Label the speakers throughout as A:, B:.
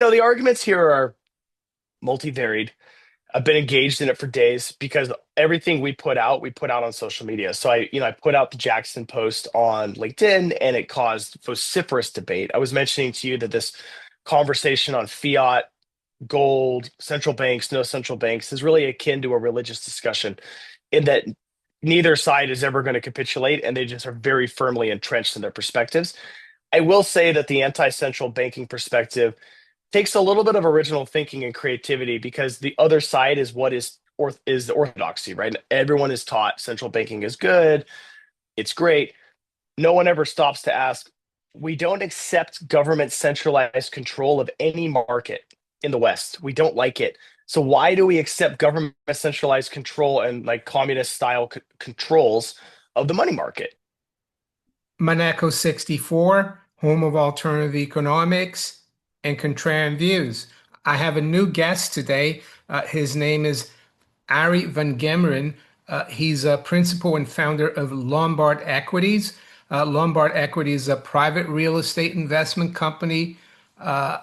A: The arguments here are multivariate. I've been engaged in it for days because everything we put out on social media. So I put out the Jackson post on LinkedIn and it caused vociferous debate. I was mentioning to you that this conversation on fiat, gold, central banks, no central banks is really akin to a religious discussion in that neither side is ever going to capitulate and they just are very firmly entrenched in their perspectives. I will say that the anti-central banking perspective takes a little bit of original thinking and creativity because the other side is what is the orthodoxy, right? Everyone is taught central banking is good, it's great. No one ever stops to ask, we don't accept government centralized control of any market in the West. We don't like it. So why do we accept government centralized control and like communist style controls of the money market?
B: Monaco 64, home of alternative economics and contrarian views. I have a new guest today. His name is Ari van Gemeren. He's a principal and founder of Lombard Equities. Lombard Equities is a private real estate investment company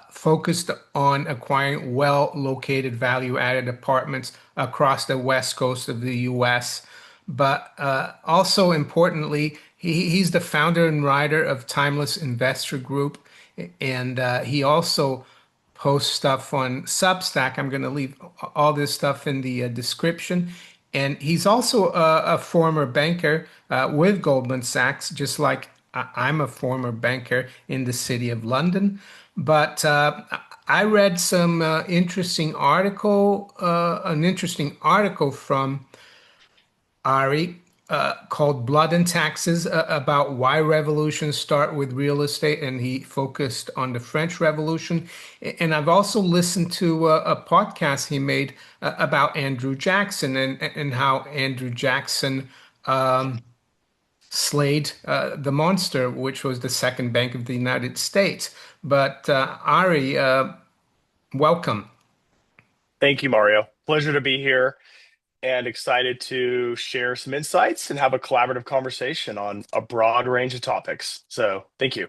B: focused on acquiring well-located value-added apartments across the west coast of the U.S. But also importantly, he's the founder and writer of Timeless Investor Group, and he also posts stuff on Substack. I'm going to leave all this stuff in the description. And he's also a former banker with Goldman Sachs, just like I'm a former banker in the city of London. But I read some an interesting article from Ari, called Blood and Taxes, about why revolutions start with real estate, and he focused on the French Revolution. And I've also listened to a podcast he made about Andrew Jackson and how Andrew Jackson slayed the monster, which was the second bank of the United States. But Ari, welcome.
A: Thank you, Mario. Pleasure to be here and excited to share some insights and have a collaborative conversation on a broad range of topics. So, thank you.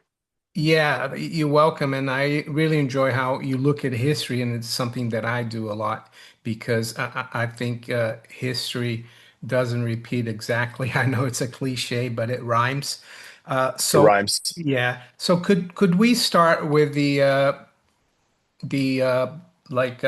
B: Yeah, you're welcome. And I really enjoy how you look at history, and it's something that I do a lot because I think history doesn't repeat exactly. I know it's a cliche, but it rhymes.
A: It
B: So
A: rhymes.
B: yeah. So could we start with the like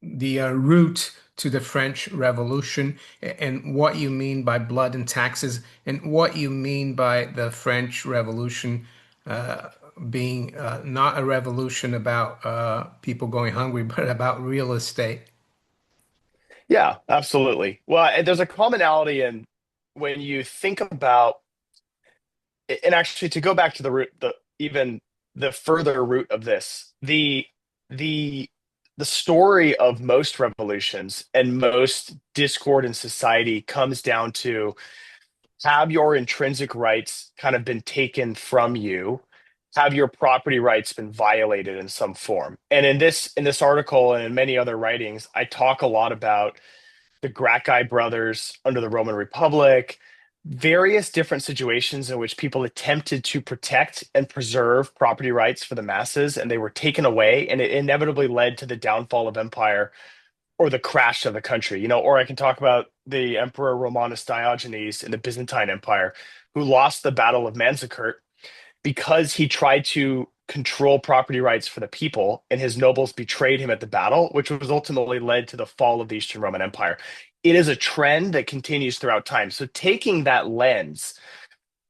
B: the route to the French Revolution and what you mean by blood and taxes and what you mean by the French Revolution uh, being not a revolution about people going hungry, but about real estate.
A: Yeah, absolutely. Well, there's a commonality in when you think about, and actually to go back to the root, the even the further root of this, the the story of most revolutions and most discord in society comes down to have your intrinsic rights kind of been taken from you, have your property rights been violated in some form. And in this article and in many other writings, I talk a lot about the Gracchi brothers under the Roman Republic, various different situations in which people attempted to protect and preserve property rights for the masses, and they were taken away, and it inevitably led to the downfall of empire or the crash of the country. Or I can talk about the Emperor Romanus Diogenes in the Byzantine Empire, who lost the Battle of Manzikert because he tried to control property rights for the people, and his nobles betrayed him at the battle, which was ultimately led to the fall of the Eastern Roman Empire. It is a trend that continues throughout time. So, taking that lens,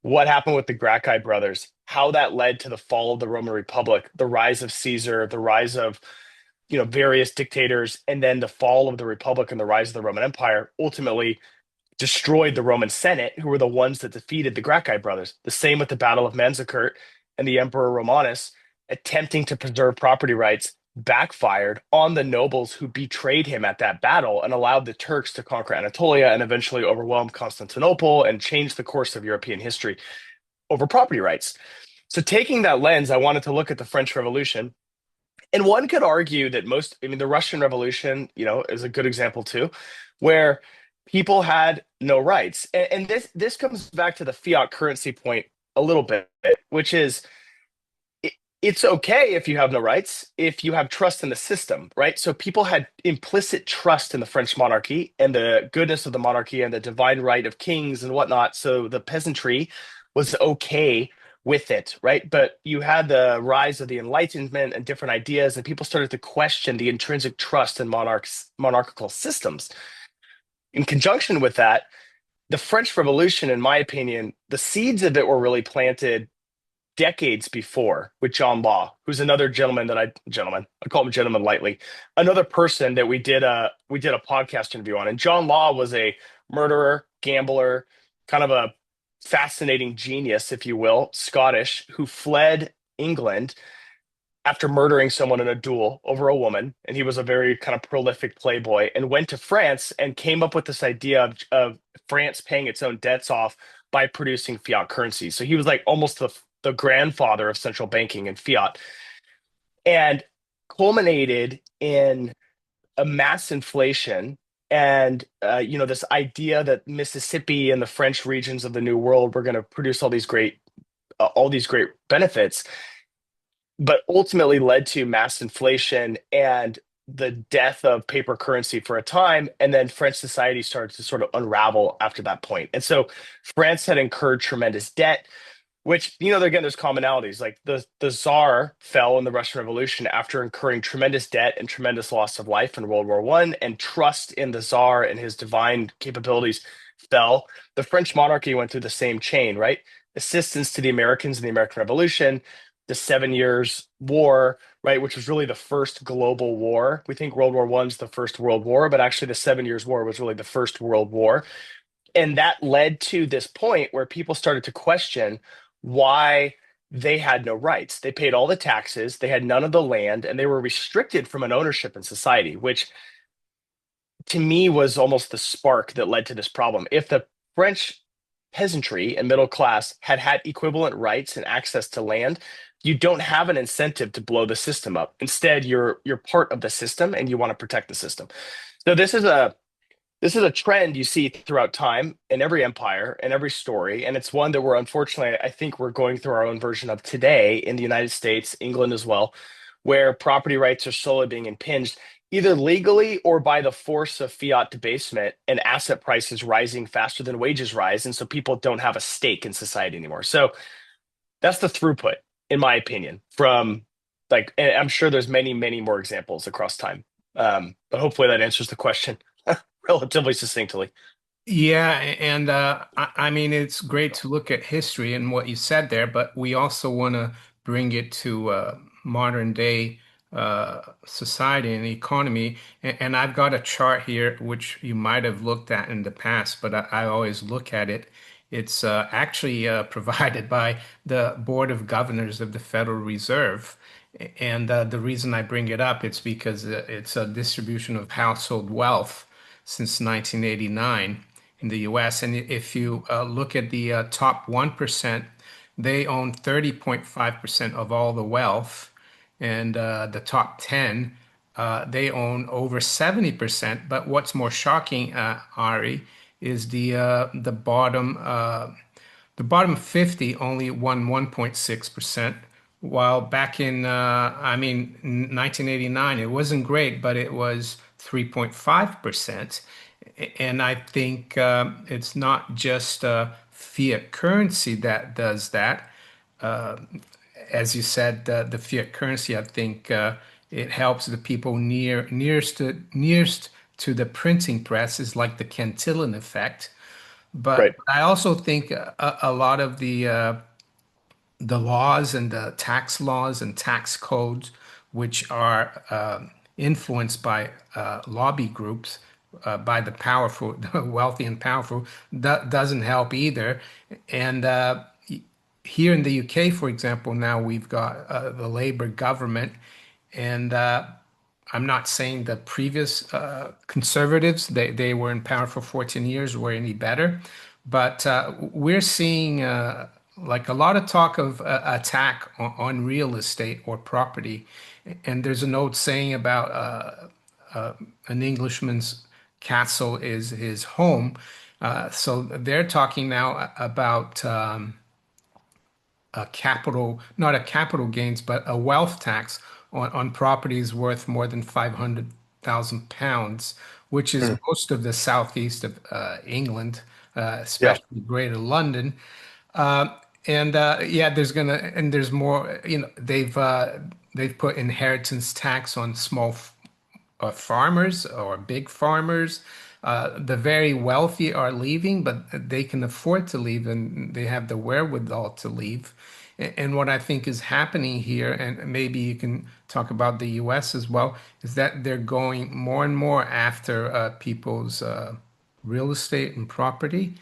A: what happened with the Gracchi brothers, how that led to the fall of the Roman Republic, the rise of Caesar, the rise of various dictators, and then the fall of the Republic and the rise of the Roman Empire ultimately destroyed the Roman Senate, who were the ones that defeated the Gracchi brothers. The same with the Battle of Manzikert and the Emperor Romanus attempting to preserve property rights backfired on the nobles who betrayed him at that battle and allowed the Turks to conquer Anatolia and eventually overwhelm Constantinople and change the course of European history over property rights. So, taking that lens, I wanted to look at the French Revolution. And one could argue that the Russian Revolution, is a good example too, where people had no rights. And this comes back to the fiat currency point a little bit, which is it's okay if you have no rights, if you have trust in the system, right? So people had implicit trust in the French monarchy and the goodness of the monarchy and the divine right of kings and whatnot. So the peasantry was okay with it, right? But you had the rise of the Enlightenment and different ideas, and people started to question the intrinsic trust in monarchical systems. In conjunction with that, the French Revolution, in my opinion, the seeds of it were really planted decades before with John Law, who's another I call him a gentleman lightly, another person that we did a podcast interview on. And John Law was a murderer, gambler, kind of a fascinating genius, if you will, Scottish, who fled England after murdering someone in a duel over a woman. And he was a very kind of prolific playboy and went to France and came up with this idea of France paying its own debts off by producing fiat currency. So he was like almost the grandfather of central banking and fiat, and culminated in a mass inflation and this idea that Mississippi and the French regions of the New World were going to produce all these great benefits, but ultimately led to mass inflation and the death of paper currency for a time. And then French society started to sort of unravel after that point. And so France had incurred tremendous debt, which, again, there's commonalities. Like the Tsar fell in the Russian Revolution after incurring tremendous debt and tremendous loss of life in World War One, and trust in the Tsar and his divine capabilities fell. The French monarchy went through the same chain, right? Assistance to the Americans in the American Revolution, the 7 Years' War, right, which was really the first global war. We think World War One's the first world war, but actually the 7 Years' War was really the first world war. And that led to this point where people started to question why they had no rights. They paid all the taxes, they had none of the land, and they were restricted from an ownership in society, which to me was almost the spark that led to this problem. If the French peasantry and middle class had had equivalent rights and access to land, you don't have an incentive to blow the system up. Instead, you're part of the system and you want to protect the system. So this is a trend you see throughout time in every empire and every story, and it's one that I think we're going through our own version of today in the United States, England as well, where property rights are slowly being impinged, either legally or by the force of fiat debasement and asset prices rising faster than wages rise, and so people don't have a stake in society anymore. So that's the throughput, in my opinion, from like, and I'm sure there's many, many more examples across time. But hopefully that answers the question relatively succinctly.
B: Yeah, and I mean, it's great to look at history and what you said there, but we also want to bring it to modern day society and economy. And I've got a chart here, which you might have looked at in the past, but I always look at it. It's actually provided by the Board of Governors of the Federal Reserve. And the reason I bring it up, it's because it's a distribution of household wealth since 1989 in the US. And if you look at the top 1%, they own 30.5% of all the wealth. And the top 10, they own over 70%. But what's more shocking, Ari, is the bottom 50 only won 1.6%, while back in, 1989, it wasn't great, but it was 3.5%. And I think it's not just fiat currency that does that. Uh, as you said, the fiat currency, I think it helps the people nearest to the printing press is like the Cantillon effect. But
A: Right.
B: I also think a lot of the laws and the tax laws and tax codes, which are influenced by lobby groups, by the powerful, the wealthy and powerful, that doesn't help either. And here in the UK, for example, now we've got the Labour government, and I'm not saying the previous conservatives, they were in power for 14 years, were any better, but we're seeing like a lot of talk of attack on real estate or property. And there's an old saying about an Englishman's castle is his home. So they're talking now about a capital, not a capital gains, but a wealth tax on properties worth more than 500,000 pounds, which is
A: Mm.
B: most of the southeast of England,
A: Yeah.
B: especially Greater London. Uh, and yeah, there's more. They've put inheritance tax on small farmers or big farmers. The very wealthy are leaving, but they can afford to leave and they have the wherewithal to leave. And what I think is happening here, and maybe you can talk about the US as well, is that they're going more and more after people's real estate and property.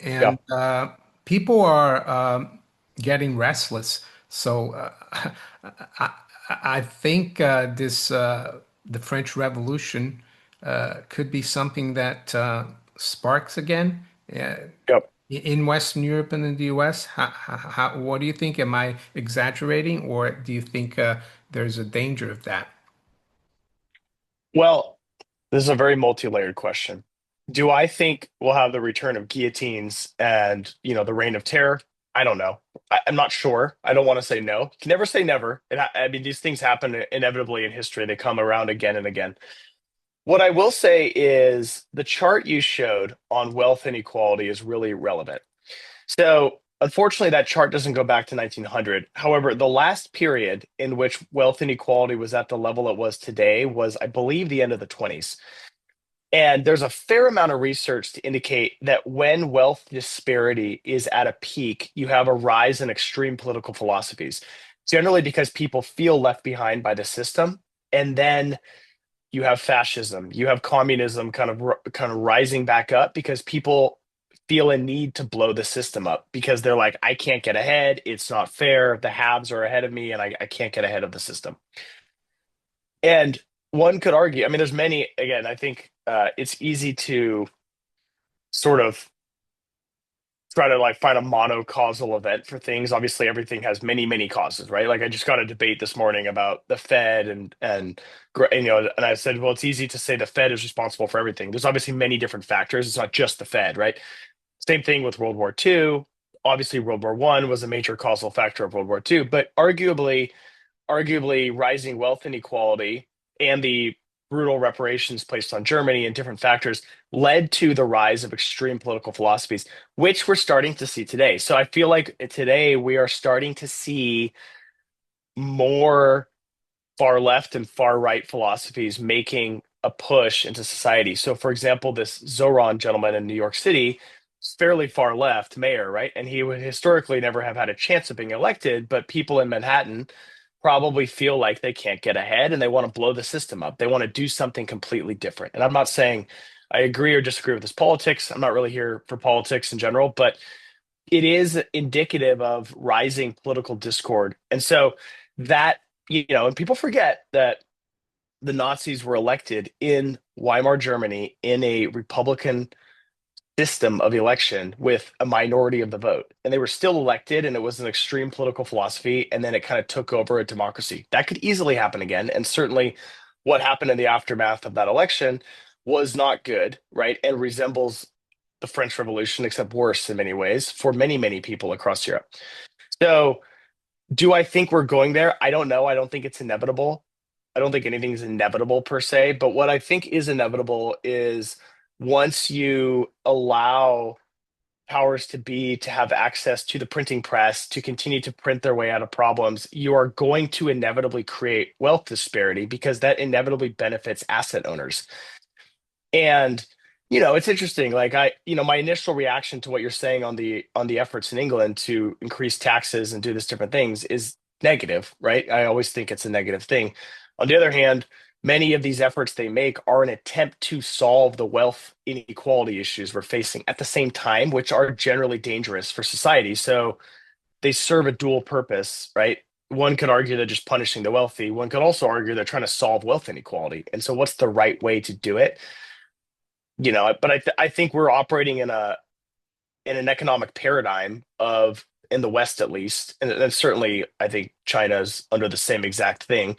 A: Yeah.
B: And people are getting restless. So I, I think the French Revolution could be something that sparks again
A: Yep.
B: in Western Europe and in the US. What do you think? Am I exaggerating, or do you think there's a danger of that?
A: Well, this is a very multi-layered question. Do I think we'll have the return of guillotines and, the reign of terror? I don't know. I'm not sure. I don't want to say no. You can never say never. And I mean, these things happen inevitably in history. They come around again and again. What I will say is the chart you showed on wealth inequality is really relevant. So, unfortunately, that chart doesn't go back to 1900. However, the last period in which wealth inequality was at the level it was today was, I believe, the end of the 20s. And there's a fair amount of research to indicate that when wealth disparity is at a peak, you have a rise in extreme political philosophies, generally because people feel left behind by the system. And then you have fascism, you have communism kind of rising back up because people feel a need to blow the system up because they're like, I can't get ahead. It's not fair. The haves are ahead of me and I can't get ahead of the system. And one could argue, I mean, there's many, again, I think it's easy to sort of try to like find a monocausal event for things. Obviously, everything has many, many causes, right? Like I just got a debate this morning about the Fed and I said, well, it's easy to say the Fed is responsible for everything. There's obviously many different factors. It's not just the Fed, right? Same thing with World War II. Obviously, World War One was a major causal factor of World War II, but arguably rising wealth inequality and the brutal reparations placed on Germany and different factors led to the rise of extreme political philosophies, which we're starting to see today. So I feel like today we are starting to see more far left and far right philosophies making a push into society. So, for example, this Zoran gentleman in New York City, fairly far left mayor, right? And he would historically never have had a chance of being elected, but people in Manhattan probably feel like they can't get ahead and they want to blow the system up. They want to do something completely different. And I'm not saying I agree or disagree with this politics. I'm not really here for politics in general, but it is indicative of rising political discord. And so that, and people forget that the Nazis were elected in Weimar Germany in a Republican system of election with a minority of the vote. And they were still elected, and it was an extreme political philosophy. And then it kind of took over a democracy. That could easily happen again. And certainly what happened in the aftermath of that election was not good, right? And resembles the French Revolution, except worse in many ways for many, many people across Europe. So, do I think we're going there? I don't know. I don't think it's inevitable. I don't think anything's inevitable per se. But what I think is inevitable is once you allow powers to be to have access to the printing press to continue to print their way out of problems, you are going to inevitably create wealth disparity because that inevitably benefits asset owners. And it's interesting. Like my initial reaction to what you're saying on the efforts in England to increase taxes and do this different things is negative, right? I always think it's a negative thing. On the other hand, many of these efforts they make are an attempt to solve the wealth inequality issues we're facing at the same time, which are generally dangerous for society. So they serve a dual purpose, right? One could argue they're just punishing the wealthy. One could also argue they're trying to solve wealth inequality. And so, what's the right way to do it? But I think we're operating in an economic paradigm of in the West at least, and certainly I think China's under the same exact thing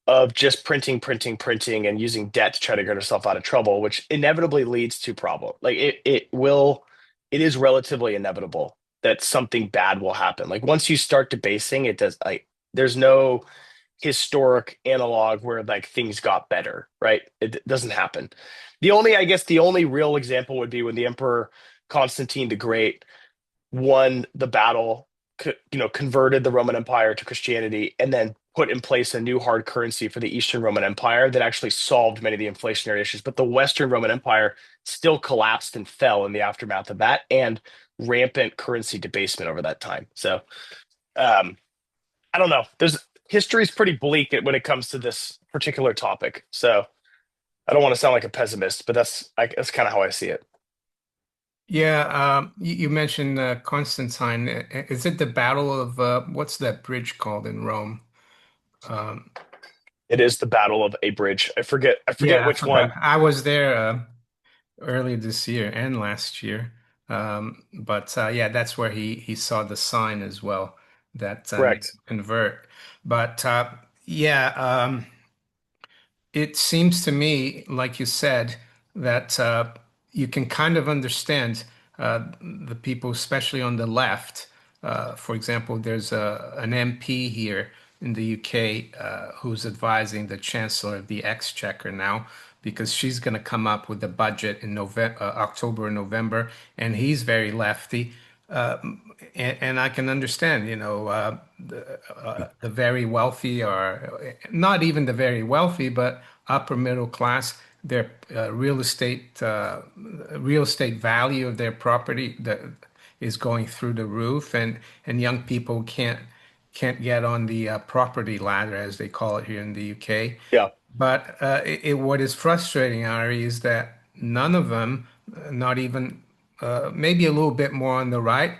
A: of just printing, printing, printing, and using debt to try to get herself out of trouble, which inevitably leads to problem. Like it is relatively inevitable. that something bad will happen. Like once you start debasing, it does like there's no historic analog where like things got better, right? It doesn't happen. I guess the only real example would be when the Emperor Constantine the Great won the battle, converted the Roman Empire to Christianity, and then put in place a new hard currency for the Eastern Roman Empire that actually solved many of the inflationary issues. But the Western Roman Empire still collapsed and fell in the aftermath of that, and rampant currency debasement over that time. So um, I don't know. There's history is pretty bleak when it comes to this particular topic. So I don't want to sound like a pessimist, but that's kind of how I see it.
B: Yeah, you mentioned Constantine. Is it the Battle of what's that bridge called in Rome? Um,
A: It is the Battle of a Bridge. I forget
B: yeah, I
A: which
B: forgot.
A: one.
B: I was there earlier this year and last year. But yeah, that's where he saw the sign as well that made him
A: Correct.
B: convert. But yeah, it seems to me, like you said, that you can kind of understand the people, especially on the left. For example, there's an MP here in the UK who's advising the Chancellor of the Exchequer now because she's going to come up with a budget in October and November, and he's very lefty. Uh, and I can understand, the very wealthy are not even the very wealthy, but upper middle class. Their real estate value of their property that is going through the roof, and young people can't get on the property ladder, as they call it here in the UK.
A: Yeah,
B: But what is frustrating, Ari, is that none of them, not even maybe a little bit more on the right,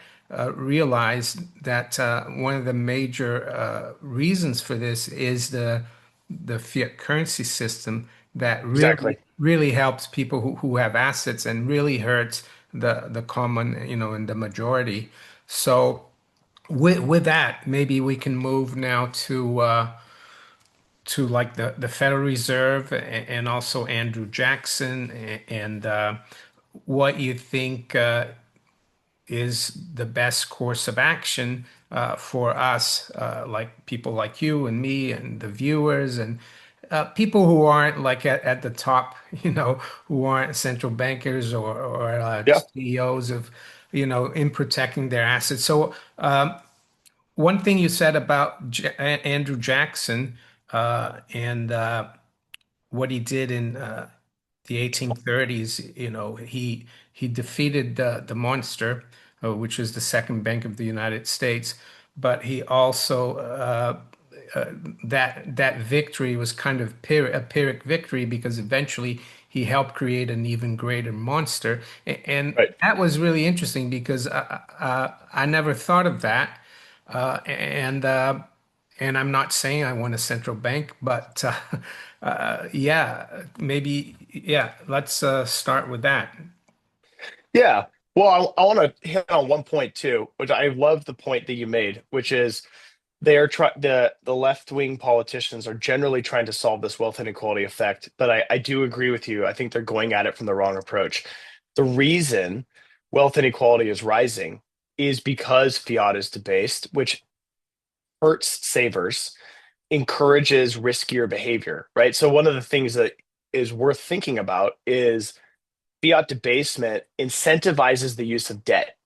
B: realize that one of the major reasons for this is the fiat currency system that really
A: exactly.
B: really helps people who have assets and really hurts the common, and the majority. So with that, maybe we can move now to like the Federal Reserve and also Andrew Jackson and what you think is the best course of action for us, like people like you and me and the viewers and people who aren't like at the top, who aren't central bankers or
A: Yeah.
B: CEOs of, in protecting their assets. So one thing you said about Andrew Jackson and what he did in the 1830s, he defeated the monster, which was the second bank of the United States, but he also that victory was kind of a Pyrrhic victory because eventually he helped create an even greater monster, and
A: Right.
B: that was really interesting because I never thought of that, and I'm not saying I want a central bank, but yeah, maybe, yeah, let's start with that.
A: Yeah. Well, I want to hit on one point too, which I love the point that you made, which is the left wing politicians are generally trying to solve this wealth inequality effect, but I do agree with you. I think they're going at it from the wrong approach. The reason wealth inequality is rising is because fiat is debased, which hurts savers, encourages riskier behavior, right? So one of the things that is worth thinking about is fiat debasement incentivizes the use of debt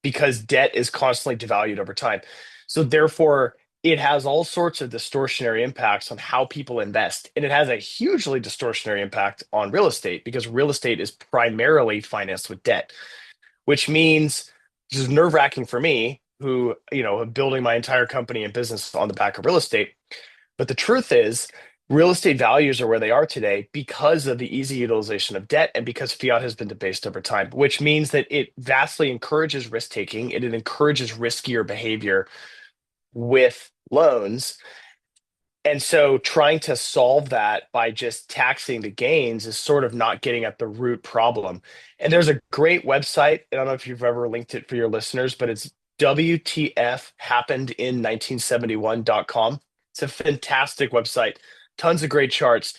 A: because debt is constantly devalued over time. So therefore, it has all sorts of distortionary impacts on how people invest. And it has a hugely distortionary impact on real estate because real estate is primarily financed with debt, which means this is nerve-wracking for me, who, am building my entire company and business on the back of real estate. But the truth is, real estate values are where they are today because of the easy utilization of debt and because fiat has been debased over time, which means that it vastly encourages risk taking and it encourages riskier behavior with loans. And so trying to solve that by just taxing the gains is sort of not getting at the root problem. And there's a great website. I don't know if you've ever linked it for your listeners, but it's WTFhappenedin1971.com. It's a fantastic website, tons of great charts.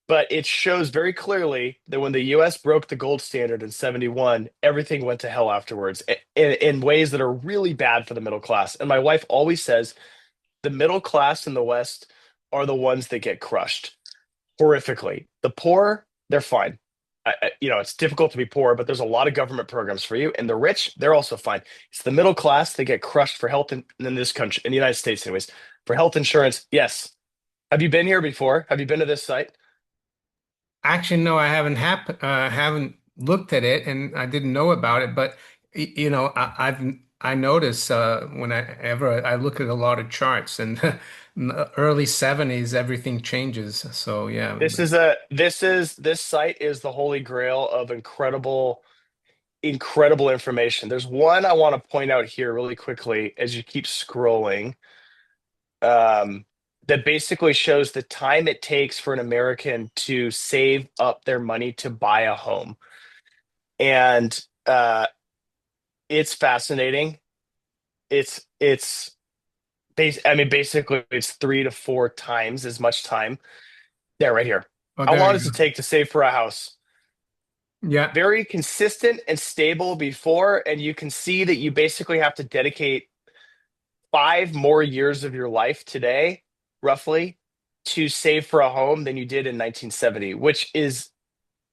A: But it shows very clearly that when the US broke the gold standard in 71, everything went to hell afterwards in ways that are really bad for the middle class. And my wife always says the middle class in the West are the ones that get crushed horrifically. The poor, they're fine. It's difficult to be poor, but there's a lot of government programs for you. And the rich, they're also fine. It's the middle class that get crushed for health in this country, in the United States, anyways. For health insurance, yes. Have you been here before? Have you been to this site?
B: Actually, no, I haven't looked at it, and I didn't know about it. But I notice whenever I look at a lot of charts, and in the early 70s, everything changes. So yeah,
A: This site is the holy grail of incredible information. There's one I want to point out here really quickly as you keep scrolling, um, that basically shows the time it takes for an American to save up their money to buy a home. And it's fascinating. It's basically it's 3 to 4 times as much time. There, right here.
B: oh,
A: How
B: there
A: long
B: you
A: does it
B: go.
A: take to save for a house?
B: Yeah,
A: Very consistent and stable before, and you can see that you basically have to dedicate 5 more years of your life today, roughly, to save for a home than you did in 1970, which is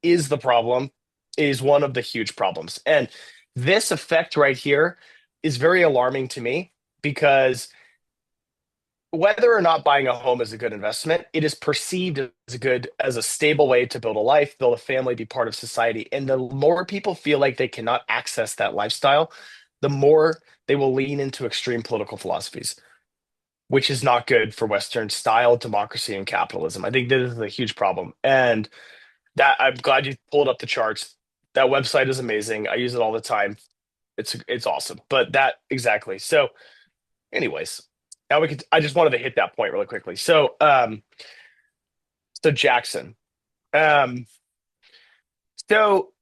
A: the problem, is one of the huge problems. And this effect right here is very alarming to me because whether or not buying a home is a good investment, it is perceived as a stable way to build a life, build a family, be part of society. And the more people feel like they cannot access that lifestyle, the more they will lean into extreme political philosophies, which is not good for Western style democracy and capitalism. I think this is a huge problem. And that I'm glad you pulled up the charts. That website is amazing. I use it all the time. It's awesome. But that exactly. So anyways, now we could I just wanted to hit that point really quickly. So Jackson. Um so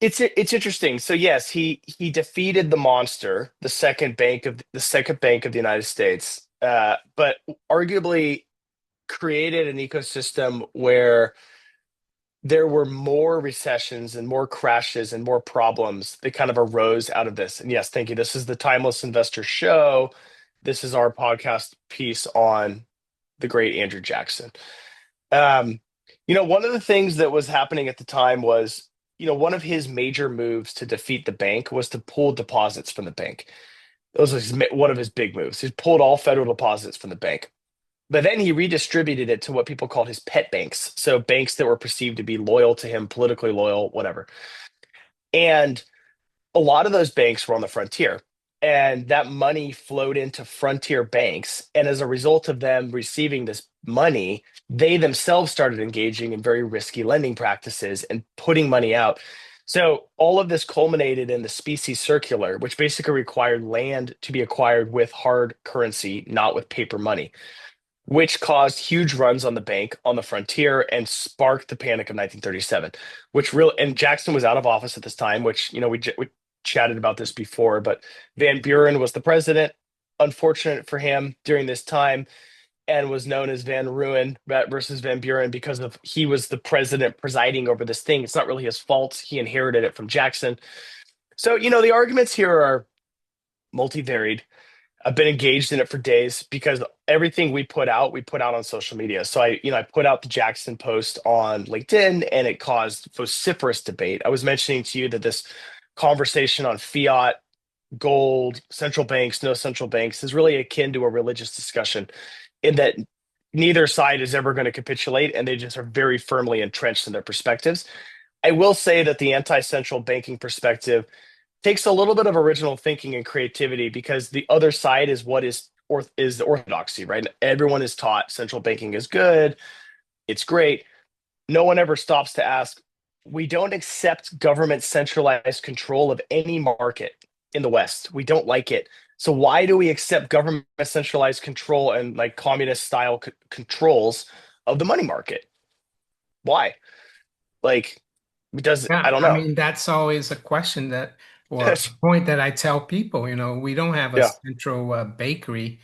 A: it's interesting. So yes, he defeated the monster, the second bank of the United States. But arguably created an ecosystem where there were more recessions and more crashes and more problems that kind of arose out of this. And yes, thank you. This is the Timeless Investor Show. This is our podcast piece on the great Andrew Jackson. Um, one of the things that was happening at the time was, one of his major moves to defeat the bank was to pull deposits from the bank. That was one of his big moves. He pulled all federal deposits from the bank. But then he redistributed it to what people called his pet banks. So banks that were perceived to be loyal to him, politically loyal, whatever. And a lot of those banks were on the frontier. And that money flowed into frontier banks. And as a result of them receiving this money, they themselves started engaging in very risky lending practices and putting money out. So all of this culminated in the specie circular, which basically required land to be acquired with hard currency, not with paper money, which caused huge runs on the bank on the frontier and sparked the Panic of 1937, which really, and Jackson was out of office at this time, which, we chatted about this before, but Van Buren was the president. Unfortunate for him during this time, and was known as Van Ruin versus Van Buren because of he was the president presiding over this thing. It's not really his fault. He inherited it from Jackson. So, the arguments here are multivariate. I've been engaged in it for days because everything we put out on social media. So I put out the Jackson post on LinkedIn and it caused vociferous debate. I was mentioning to you that this conversation on fiat, gold, central banks, no central banks is really akin to a religious discussion in that neither side is ever going to capitulate and they just are very firmly entrenched in their perspectives. I will say that the anti-central banking perspective takes a little bit of original thinking and creativity because the other side is what is the orthodoxy, right? Everyone is taught central banking is good, it's great. No one ever stops to ask, we don't accept government centralized control of any market in the West. We don't like it. So why do we accept government centralized control and like communist style controls of the money market? Why? Like, does I
B: yeah.
A: don't
B: I
A: know.
B: mean, that's always a question or a point that I tell people. We don't have a
A: Yeah.
B: central bakery.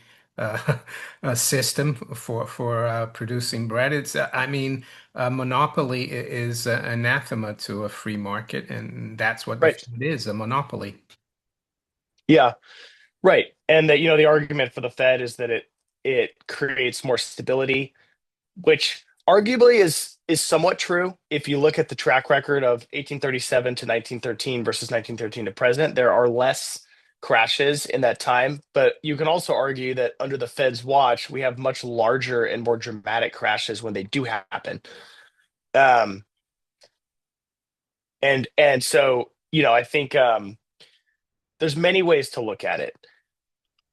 B: system for producing bread. It's I mean, monopoly is anathema to a free market, and that's what the
A: Right.
B: Fed is, a monopoly.
A: Yeah. Right. And that, the argument for the Fed is that it creates more stability, which arguably is somewhat true. If you look at the track record of 1837 to 1913 versus 1913 to present, there are less crashes in that time. But you can also argue that under the Fed's watch, we have much larger and more dramatic crashes when they do happen. Um, and so, I think there's many ways to look at it.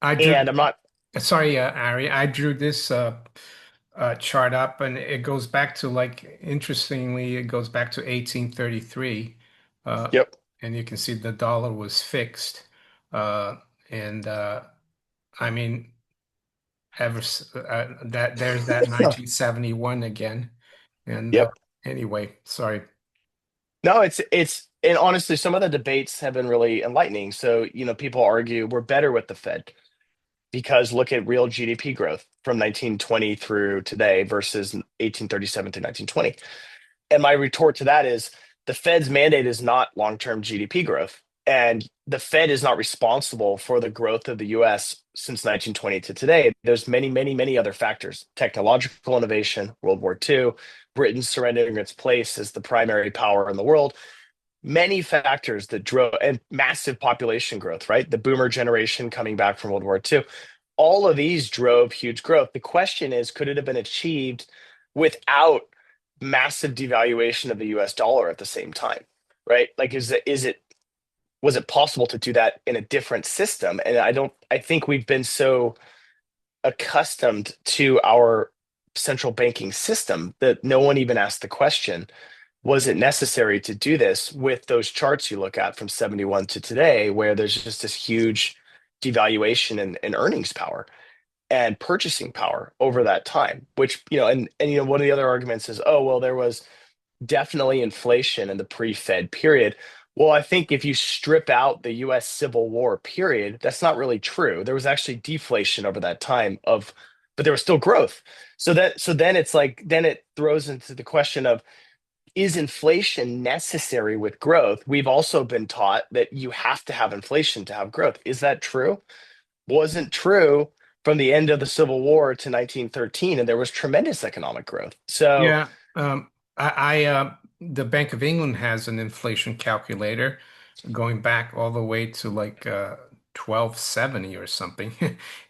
B: I drew,
A: And I'm not,
B: sorry, Ari, I drew this chart up, and it goes back to interestingly, it goes back to 1833, uh,
A: yep.
B: and you can see the dollar was fixed, uh, and I mean, that there's that 1971 again, and
A: Yep.
B: anyway, sorry.
A: No, and honestly, some of the debates have been really enlightening. So, people argue we're better with the Fed because look at real GDP growth from 1920 through today versus 1837 to 1920. And my retort to that is the Fed's mandate is not long-term GDP growth. And the Fed is not responsible for the growth of the US since 1920 to today. There's many, many, many other factors: technological innovation, World War II, Britain surrendering its place as the primary power in the world, many factors that drove, and massive population growth, right? The boomer generation coming back from World War II. All of these drove huge growth. The question is, could it have been achieved without massive devaluation of the US dollar at the same time? Right? Like, was it possible to do that in a different system? And I think we've been so accustomed to our central banking system that no one even asked the question, was it necessary to do this with those charts you look at from 71 to today, where there's just this huge devaluation in earnings power and purchasing power over that time, which, one of the other arguments is, oh, well, there was definitely inflation in the pre-Fed period. Well, I think if you strip out the US Civil War period, that's not really true. There was actually deflation over that time but there was still growth. So then it's like, then it throws into the question of, is inflation necessary with growth? We've also been taught that you have to have inflation to have growth. Is that true? Wasn't true from the end of the Civil War to 1913, and there was tremendous economic growth. So,
B: Yeah, the Bank of England has an inflation calculator going back all the way to 1270 or something.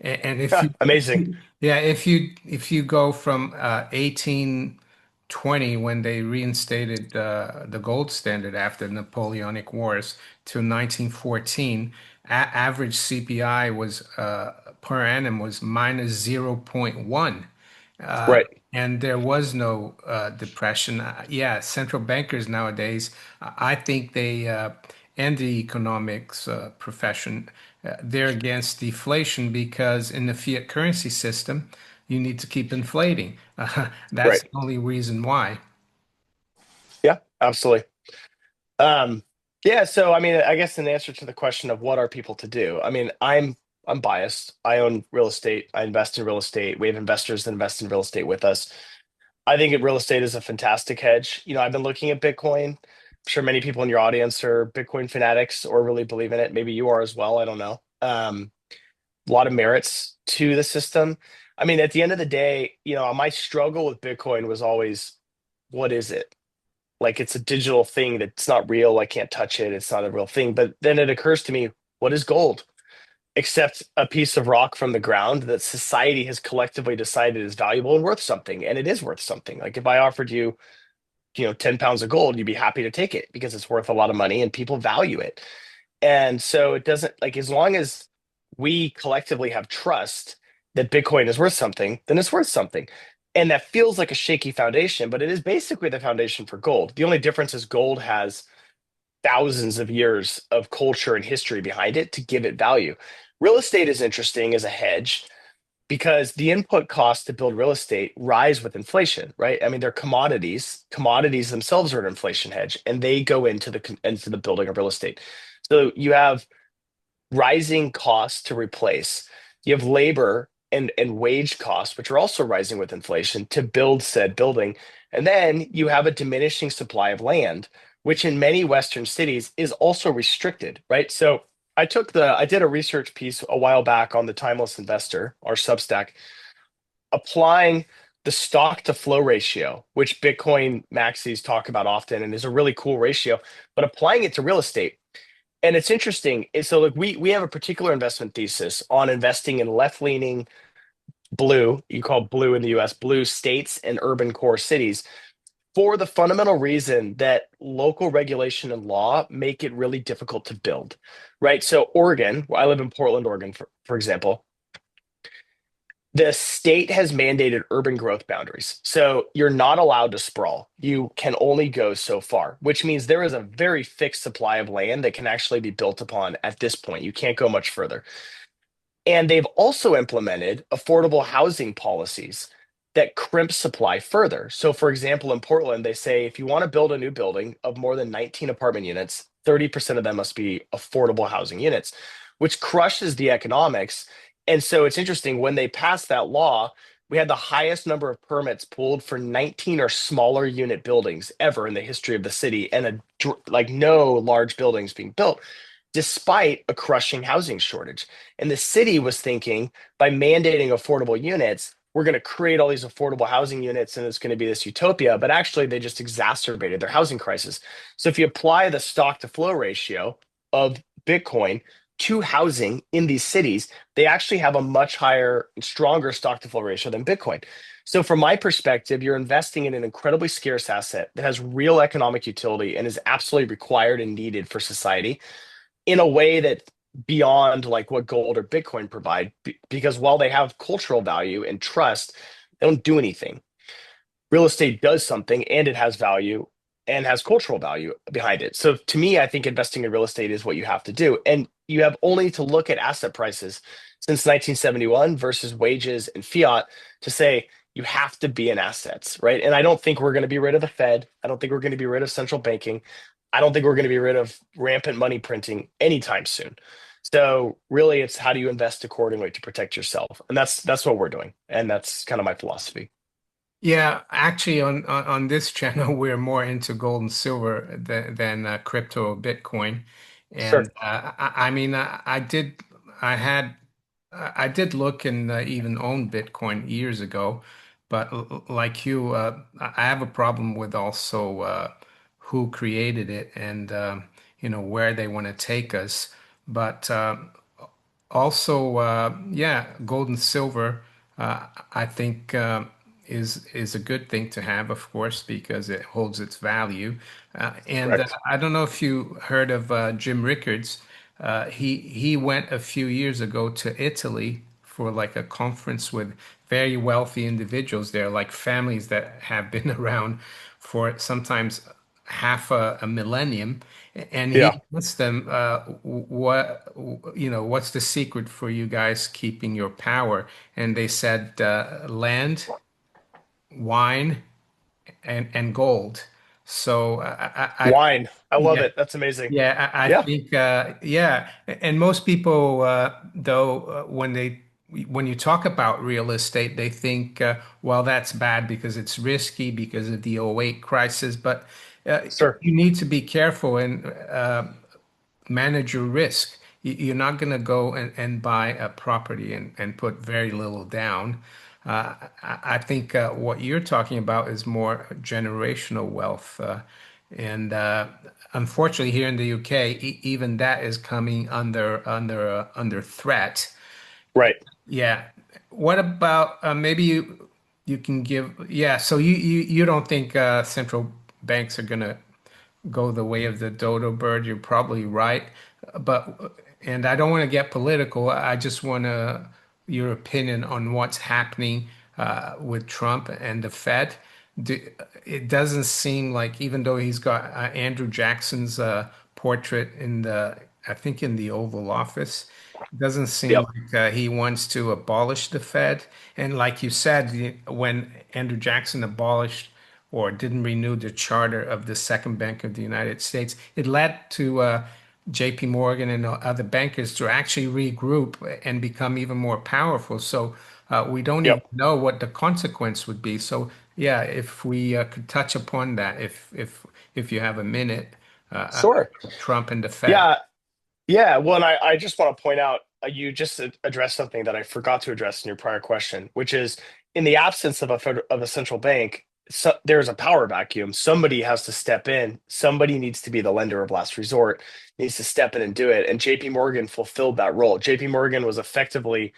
B: And if
A: yeah,
B: you,
A: amazing.
B: yeah, if you go from 1820 when they reinstated the gold standard after the Napoleonic Wars to 1914, average CPI was per annum was minus 0.1. Uh,
A: Right,
B: and there was no depression. Yeah, central bankers nowadays, I think and the economics profession, they're against deflation because in the fiat currency system, you need to keep inflating. That's
A: right.
B: the only reason why.
A: Yeah, absolutely. Um, yeah, so I mean, I guess in answer to the question of what are people to do, I mean, I'm biased. I own real estate. I invest in real estate. We have investors that invest in real estate with us. I think real estate is a fantastic hedge. I've been looking at Bitcoin. I'm sure many people in your audience are Bitcoin fanatics or really believe in it. Maybe you are as well. I don't know. A lot of merits to the system. I mean, at the end of the day, my struggle with Bitcoin was always, what is it? Like, it's a digital thing that's not real. I can't touch it. It's not a real thing. But then it occurs to me, what is gold? Except a piece of rock from the ground that society has collectively decided is valuable and worth something. And it is worth something. Like, if I offered you, 10 pounds of gold, you'd be happy to take it because it's worth a lot of money and people value it. And so it doesn't, like, as long as we collectively have trust that Bitcoin is worth something, then it's worth something. And that feels like a shaky foundation, but it is basically the foundation for gold. The only difference is gold has thousands of years of culture and history behind it to give it value. Real estate is interesting as a hedge because the input costs to build real estate rise with inflation, right? I mean, they're commodities. Commodities themselves are an inflation hedge, and they go into the building of real estate. So you have rising costs to replace. You have labor and wage costs, which are also rising with inflation, to build said building. And then you have a diminishing supply of land, which in many Western cities is also restricted, right? So I did a research piece a while back on the Timeless Investor, our Substack, applying the stock to flow ratio, which Bitcoin maxis talk about often and is a really cool ratio, but applying it to real estate. And it's interesting. So like we have a particular investment thesis on investing in left-leaning blue, you call blue in the US, blue states and urban core cities for the fundamental reason that local regulation and law make it really difficult to build, right? So Oregon, where I live in Portland, Oregon, for example, the state has mandated urban growth boundaries. So you're not allowed to sprawl. You can only go so far, which means there is a very fixed supply of land that can actually be built upon at this point. You can't go much further. And they've also implemented affordable housing policies that crimp supply further. So, for example, in Portland, they say if you want to build a new building of more than 19 apartment units, 30% of them must be affordable housing units, which crushes the economics. And so it's interesting when they passed that law, we had the highest number of permits pulled for 19 or smaller unit buildings ever in the history of the city, and like no large buildings being built despite a crushing housing shortage. And the city was thinking by mandating affordable units, we're going to create all these affordable housing units and it's going to be this utopia. But actually, they just exacerbated their housing crisis. So if you apply the stock to flow ratio of Bitcoin to housing in these cities, they actually have a much higher, stronger stock to flow ratio than Bitcoin. So, from my perspective, you're investing in an incredibly scarce asset that has real economic utility and is absolutely required and needed for society in a way that beyond like what gold or Bitcoin provide, because while they have cultural value and trust, they don't do anything. Real estate does something and it has value and has cultural value behind it. So to me, I think investing in real estate is what you have to do. And you have only to look at asset prices since 1971 versus wages and fiat to say you have to be in assets, right? And I don't think we're going to be rid of the Fed. I don't think we're going to be rid of central banking. I don't think we're going to be rid of rampant money printing anytime soon. So really it's how do you invest accordingly to protect yourself? And that's what we're doing. And that's kind of my philosophy.
B: Yeah, actually, on this channel, we're more into gold and silver than crypto or Bitcoin. And
A: Sure.
B: I mean, I had, I did look and even own Bitcoin years ago, but like you, I have a problem with also who created it and where they want to take us. But also, yeah, gold and silver, I think is a good thing to have, of course, because it holds its value. And
A: Correct.
B: I don't know if you heard of Jim Rickards. He went a few years ago to Italy for like a conference with very wealthy individuals there, like families that have been around for sometimes half a millennium. And
A: Yeah.
B: he asked them, what's the secret for you guys keeping your power? And they said, land, wine, and gold. So
A: Wine. I love
B: yeah,
A: it. That's amazing.
B: yeah, I
A: Yeah.
B: think yeah, and most people though when you talk about real estate, they think well that's bad because it's risky because of the '08 crisis, but
A: Sure.
B: you need to be careful and manage your risk. You're not going to go and buy a property and put very little down. I think what you're talking about is more generational wealth. And unfortunately, here in the UK, even that is coming under threat.
A: Right.
B: Yeah. What about maybe you can give, yeah, so you don't think central banks are gonna go the way of the dodo bird. You're probably right. But, and I don't want to get political. I just want your opinion on what's happening with Trump and the Fed. Do, it doesn't seem like, even though he's got Andrew Jackson's portrait in I think in the Oval Office, it doesn't seem
A: Yep.
B: like he wants to abolish the Fed. And like you said, when Andrew Jackson abolished or didn't renew the charter of the Second Bank of the United States, it led to JP Morgan and other bankers to actually regroup and become even more powerful. So We don't even
A: Yep.
B: know what the consequence would be. So yeah, if we could touch upon that, if you have a minute,
A: Sure.
B: Trump and the Fed.
A: Yeah. Yeah. Well, and I just want to point out you just addressed something that I forgot to address in your prior question, which is in the absence of of a central bank, there's a power vacuum. Somebody has to step in. Somebody needs to be the lender of last resort, needs to step in and do it. And JP Morgan fulfilled that role. JP Morgan was effectively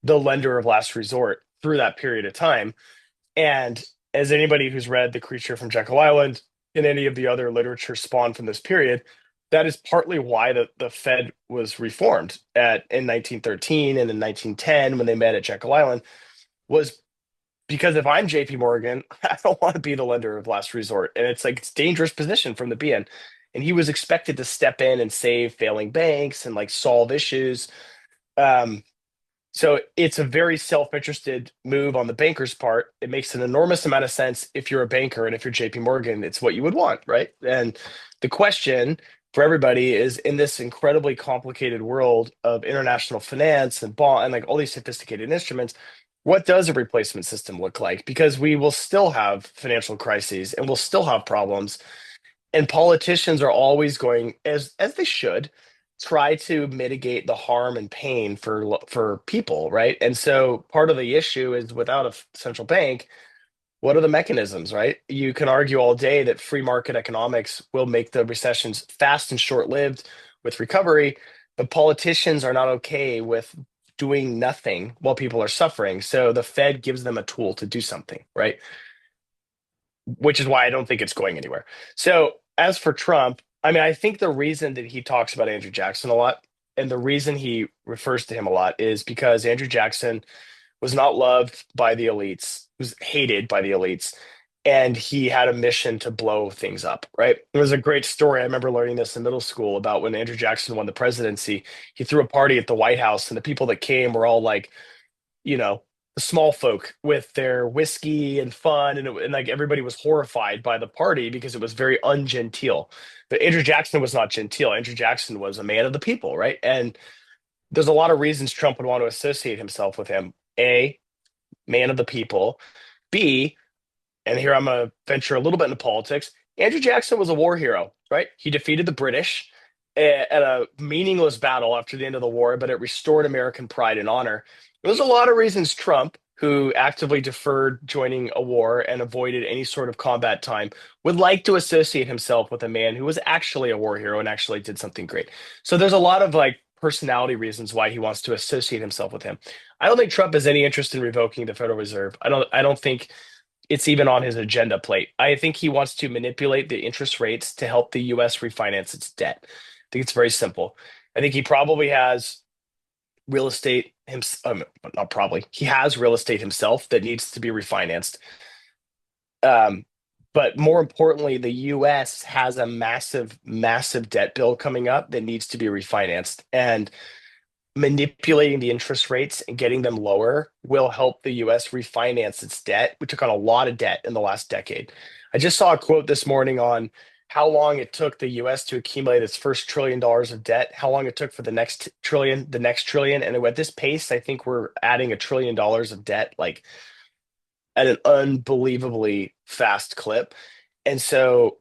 A: the lender of last resort through that period of time. And as anybody who's read The Creature from Jekyll Island and any of the other literature spawned from this period, that is partly why the Fed was reformed in 1913 and in 1910 when they met at Jekyll Island, was because if I'm JP Morgan, I don't want to be the lender of last resort. And it's a dangerous position from the be in. And he was expected to step in and save failing banks and like solve issues. Um, so it's a very self-interested move on the banker's part. It makes an enormous amount of sense if you're a banker and if you're JP Morgan, it's what you would want, right? And the question for everybody is in this incredibly complicated world of international finance and bond and like all these sophisticated instruments, what does a replacement system look like? Because we will still have financial crises and we'll still have problems and politicians are always going as they should try to mitigate the harm and pain for people, right? And so part of the issue is without a central bank, what are the mechanisms, right? You can argue all day that free market economics will make the recessions fast and short-lived with recovery, but politicians are not okay with doing nothing while people are suffering. So the Fed gives them a tool to do something, right? Which is why I don't think it's going anywhere. So as for Trump, I mean, I think the reason that he talks about Andrew Jackson a lot and the reason he refers to him a lot is because Andrew Jackson was not loved by the elites, was hated by the elites, and he had a mission to blow things up, right? It was a great story. I remember learning this in middle school about when Andrew Jackson won the presidency. He threw a party at the White House, and the people that came were all like, you know, the small folk with their whiskey and fun, and like everybody was horrified by the party because it was very ungenteel. But Andrew Jackson was not genteel. Andrew Jackson was a man of the people, right? And there's a lot of reasons Trump would want to associate himself with him. A, man of the people. B, and here I'm going to venture a little bit into politics. Andrew Jackson was a war hero, right? He defeated the British at a meaningless battle after the end of the war, but it restored American pride and honor. There's a lot of reasons Trump, who actively deferred joining a war and avoided any sort of combat time, would like to associate himself with a man who was actually a war hero and actually did something great. So there's a lot of like personality reasons why he wants to associate himself with him. I don't think Trump has any interest in revoking the Federal Reserve. I don't think it's even on his agenda plate. I think he wants to manipulate the interest rates to help the US refinance its debt. I think it's very simple. I think he probably has real estate himself, not probably, he has real estate himself that needs to be refinanced. Um, but more importantly, the US has a massive, massive debt bill coming up that needs to be refinanced. And manipulating the interest rates and getting them lower will help the US refinance its debt. We took on a lot of debt in the last decade. I just saw a quote this morning on how long it took the US to accumulate its first $1 trillion of debt, how long it took for the next trillion, the next trillion. And at this pace, I think we're adding $1 trillion of debt like at an unbelievably fast clip. And so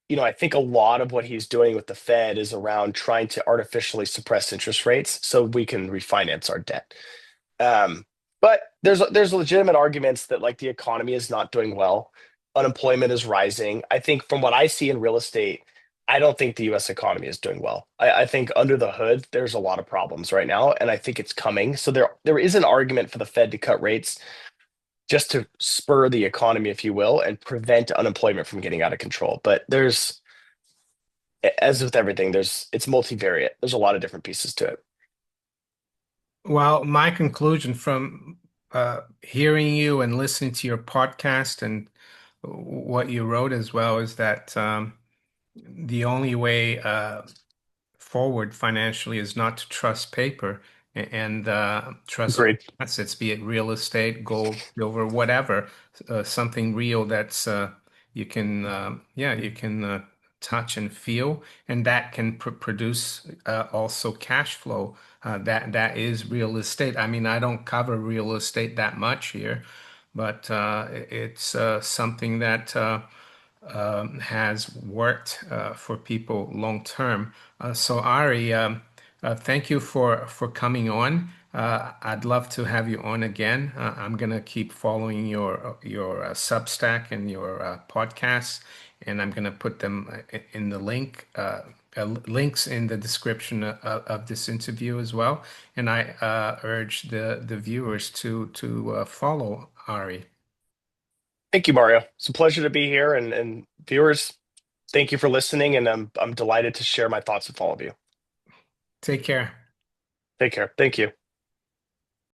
A: I think a lot of what he's doing with the Fed is around trying to artificially suppress interest rates so we can refinance our debt. Um, but there's legitimate arguments that like the economy is not doing well, unemployment is rising. I think from what I see in real estate, I don't think the U.S. economy is doing well. I think under the hood, there's a lot of problems right now, and I think it's coming. So there is an argument for the Fed to cut rates just to spur the economy, if you will, and prevent unemployment from getting out of control. But as with everything, it's multivariate. There's a lot of different pieces to it.
B: Well, my conclusion from hearing you and listening to your podcast and what you wrote as well is that the only way forward financially is not to trust paper and trust
A: Agreed.
B: assets, be it real estate, gold, silver, whatever, something real that's you can touch and feel, and that can produce also cash flow. That is real estate. I mean, I don't cover real estate that much here, but it's something that has worked for people long term. So Ari, thank you for coming on. I'd love to have you on again. I'm gonna keep following your Substack and your podcasts, and I'm gonna put them in the links in the description of this interview as well. And I urge the viewers to follow Ari.
A: Thank you, Mario. It's a pleasure to be here, and viewers, thank you for listening, and I'm delighted to share my thoughts with all of you.
B: Take care.
A: Take care. Thank you.